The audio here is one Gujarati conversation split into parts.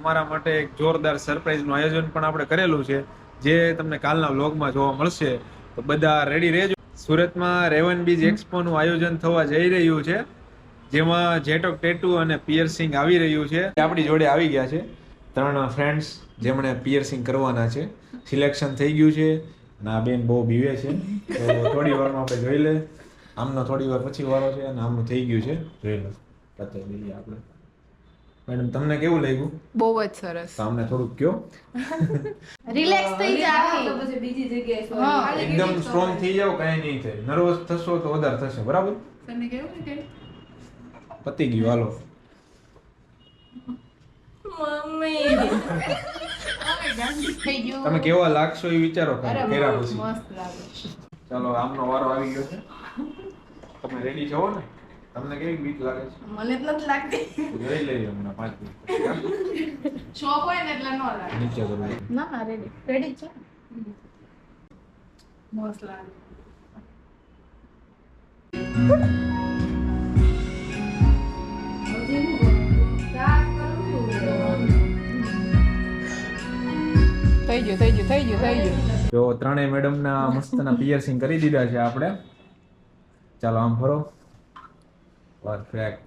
તમારા માટે એક જોરદાર સરપ્રાઈઝનું આયોજન પણ આપણે કરેલું છે, જે તમને કાલના વ્લોગમાં જોવા મળશે. તો બધા રેડી રહેજો. સુરતમાં રેવન બીજ એક્સપોનું આયોજન થવા જઈ રહ્યું છે, જેમાં જેટોક ટેટુ અને પિયર્સિંગ આવી રહ્યું છે. આપણી જોડે આવી ગયા છે 3 ફ્રેન્ડ્સ, જેમણે પિયર્સિંગ કરવાના છે. સિલેક્શન થઈ ગયું છે અને આ બેન બહુ બીવે છે, તો થોડી વારમાં આપણે જોઈ લે. આમનો થોડી વાર પછી વારો છે અને આમનું થઈ ગયું છે, જોઈ લો. બતાવી દઈએ આપણે. મેડમ, તમને કેવું લાગ્યું? બહુ જ સરસ. તો અમને થોડુંક કયો. રિલેક્સ થઈ જાવ તો પછી બીજી જગ્યાએ એકદમ સ્ટ્રોંગ થઈ જાવ, કાંઈ નહીં થાય. નર્વસ થશો તો વધારે થશે, બરાબર? તને કેવું કે પતી ગયું, હાલો. મમ્મી થઈ ગયું. તમે કેવા લાગશો એ વિચારો અરે કર્યા પછી. મસ્ત લાગે. ચાલો, આમનો વારો આવી ગયો છે. તમે રેડી છો ને? તમને કેવી બીક લાગે છે? મને જ નથી લાગતી. જોઈ લઈએ હમણાં 5 મિનિટ. શોખ હોય ને એટલે ન લાગે. નીચે કરો. ના ના, રેડી રેડી છે. મસ્ત લાગે. થઈ ગયું. તો ત્રણેય મેડમના મસ્તના પિયર્સિંગ કરી દીધા છે આપણે. ચાલો આમ ફરો. પરફેક્ટ.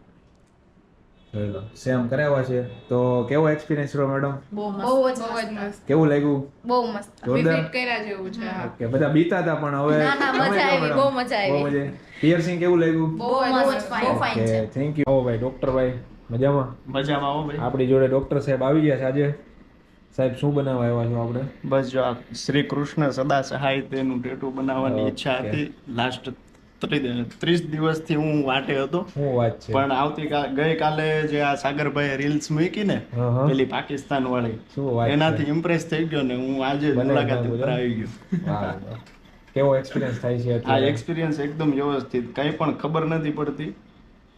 જોઈ લો, સેમ કરાવ્યા છે. તો કેવો એક્સપિરિયન્સ રહ્યો મેડમ? બહુ મસ્ત. કેવું લાગ્યું? બહુ મસ્ત. જોરદાર. રિપીટ કર્યા જેવું છે. ઓકે, બધા બીતા હતા પણ હવે ના, મજા આવી, બહુ મજા આવી. પિયર્સિંગ કેવું લાગ્યું? બહુ મસ્ત ફાઇન છે. Thank you. ઓ ભાઈ, ડોક્ટર ભાઈ મજામાં? મજામાં હો ભાઈ. આપણી જોડે ડોક્ટર સાહેબ આવી ગયા છે આજે. સાહેબ, શું બનાવવા આવ્યા છો આપણે? બસ જો આ શ્રી કૃષ્ણ સદા સહાય તેનું ટેટુ બનાવવાની ઈચ્છા ઓકે. હતી. લાસ્ટ 30 દિવસથી હું વાટે હતો, શું વાત છે? પણ ગઈકાલે જે આ સાગરભાઈ રીલ્સ મૂકી ને હા, હા. પેલી પાકિસ્તાન વાળી, શું વાત છે? એનાથી ઇમ્પ્રેસ થઈ ગયો ને હું આજે બનાવી મુલાકાત નાખું ઉપર છું. આવી ગયો. વાહ, વાહ. કેવો એક્સપિરિયન્સ થાય છે આ અત્યારે? એક્સપિરિયન્સ એકદમ વ્યવસ્થિત, કંઈ પણ ખબર નથી પડતી.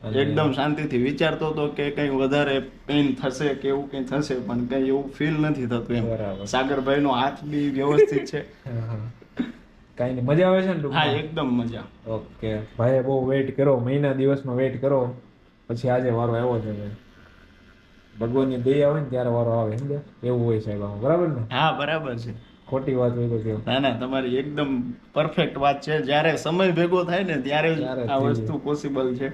અને એકદમ શાંતિથી વિચારતો હતો કે કંઈ વધારે પેઇન થશે કે એવું કંઈ થશે, પણ કંઈ એવું ફીલ નથી થતું એમ. બરાબર. સાગરભાઈનો હાથ બી વ્યવસ્થિત છે. હા, હા. કાંઈ નહીં, મજા આવે છે ને હા, ટૂંકમાં? એકદમ મજા. ઓકે. ભાઈએ બહુ વેઇટ કરો, મહિના દિવસનો વેઇટ કરો, પછી આજે વારો આવ્યો છે ભાઈ. ભગવાનની દયા હોય ને ત્યારે વારો આવે, સમજ્યા? એવું હોય સાહેબ આમાં, બરાબર ને? હા, બરાબર છે. ખોટી વાત હોય તો કેવું? ના ના, તમારી એકદમ પરફેક્ટ વાત છે. જ્યારે સમય ભેગો થાય ને ત્યારે જ ત્યારે આ થઈ વસ્તુ પોસિબલ છે.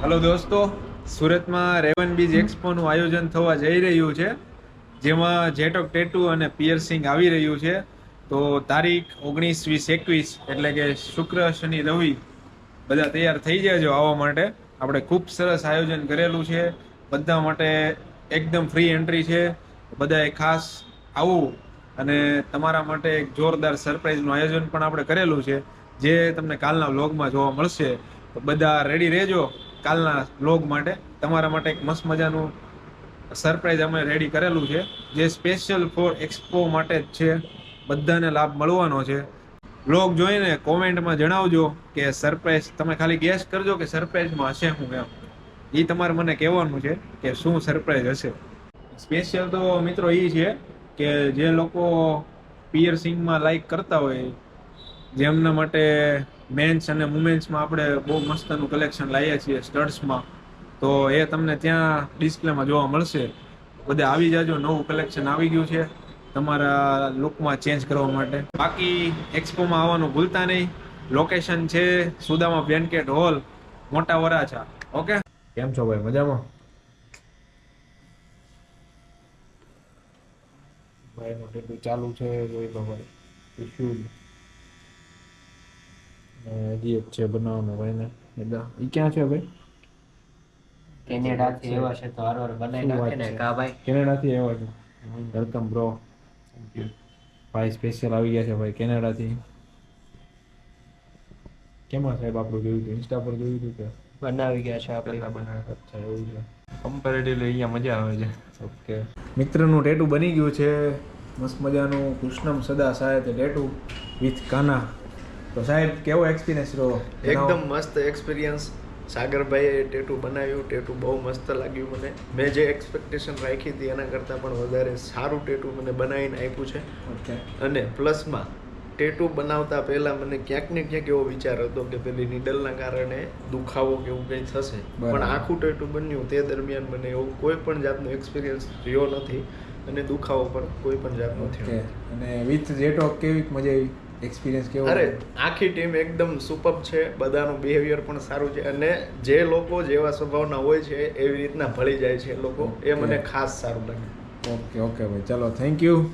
હેલો દોસ્તો, સુરતમાં રેવન બીજ એક્સપોનું આયોજન થવા જઈ રહ્યું છે, જેમાં જેટોક ટેટુ અને પિયર્સિંગ આવી રહ્યું છે. તો તારીખ 19, 20, 21 એટલે કે શુક્ર, શનિ, રવિ બધા તૈયાર થઈ જજો આવવા માટે. આપણે ખૂબ સરસ આયોજન કરેલું છે, બધા માટે એકદમ ફ્રી એન્ટ્રી છે. બધાએ ખાસ આવવું અને તમારા માટે એક જોરદાર સરપ્રાઈઝનું આયોજન પણ આપણે કરેલું છે, જે તમને કાલના વ્લોગમાં જોવા મળશે. તો બધા રેડી રહેજો કાલના વ્લોગ માટે. તમારા માટે એક મસ્ત મજાનું સરપ્રાઈઝ અમે રેડી કરેલું છે, જે સ્પેશિયલ ફોર એક્સપો માટે જ છે. બધાને લાભ મળવાનો છે. વ્લોગ જોઈને કોમેન્ટમાં જણાવજો કે સરપ્રાઈઝ, તમે ખાલી ગેસ કરજો કે સરપ્રાઈઝમાં હશે શું એમ. એ તમારે મને કહેવાનું છે કે શું સરપ્રાઈઝ હશે. સ્પેશિયલ તો મિત્રો એ છે કે જે લોકો પિયર્સિંગમાં લાઈક કરતા હોય, જેમના માટે મેન્સ અને વુમેન્સમાં આપણે બહુ મસ્તનું કલેક્શન લાવીએ છીએ સ્ટડ્સમાં, તો એ તમને ત્યાં ડિસ્પ્લેમાં જોવા મળશે. બધા આવી જાજો, નવું કલેક્શન આવી ગયું છે તમારા લુકમાં ચેન્જ કરવા માટે. બાકી એક્સપોમાં આવવાનું ભૂલતા નહીં. લોકેશન છે સુદામા બેન્કેટ હોલ, મોટા વરાછા. ઓકે, કેમ છો ભાઈ? મજામાં? ભાઈનું ટેટુ ચાલુ છે, જોઈ લો ભાઈ. ઇશ્યુ હજી એક છે બનાવવાનું ભાઈને. એ ક્યાં છે ભાઈ? કેનેડાથી એવા છે તો હારવાર બનાવી નાખે ને કા ભાઈ. કેનેડાથી આવ્યા છે. Welcome bro. ભાઈ સ્પેશિયલ આવી ગયા છે ભાઈ કેનેડાથી. કેમાં સાહેબ આપણું જોયું હતું? ઇન્સ્ટા પર જોયું હતું કે બનાવી ગયા છે આપણે. અચ્છા, એવું છે. કમ્પેરેટિવલી અહીંયા મજા આવે છે. ઓકે, મિત્રનું ટેટુ બની ગયું છે મસ્ત મજાનું. કૃષ્ણમ સદા સહાય ટેટુ વિથ કાના. તો સાહેબ, કેવો એક્સપિરિયન્સ રહ્યો? એકદમ મસ્ત એક્સપિરિયન્સ. સાગરભાઈએ ટેટુ બનાવ્યું, ટેટુ બહુ મસ્ત લાગ્યું મને. મેં જે એક્સપેક્ટેશન રાખી હતી એના કરતાં પણ વધારે સારું ટેટુ મને બનાવીને આપ્યું છે. ઓકે. અને પ્લસમાં ટેટુ બનાવતા પહેલા મને ક્યાંક ને ક્યાંક એવો વિચાર હતો કે પેલી નીડલના કારણે દુખાવો કે એવું કંઈ થશે, બરાબર. પણ આખું ટેટુ બન્યું તે દરમિયાન મને એવો કોઈ પણ જાતનો એક્સપિરિયન્સ રહ્યો નથી અને દુખાવો પણ કોઈ પણ જાતનો ઓકે થયો. અને વિથ જેટોક કેવી મજા આવી, એક્સપિરિયન્સ કેવો અરે આખી ટીમ એકદમ સુપર છે, બધાનું બિહેવિયર પણ સારું છે અને જે લોકો જેવા સ્વભાવના હોય છે એવી રીતના ભળી જાય છે એ લોકો, એ મને Okay. ખાસ સારું લાગ્યું. ઓકે ભાઈ, ચલો થેન્ક યુ.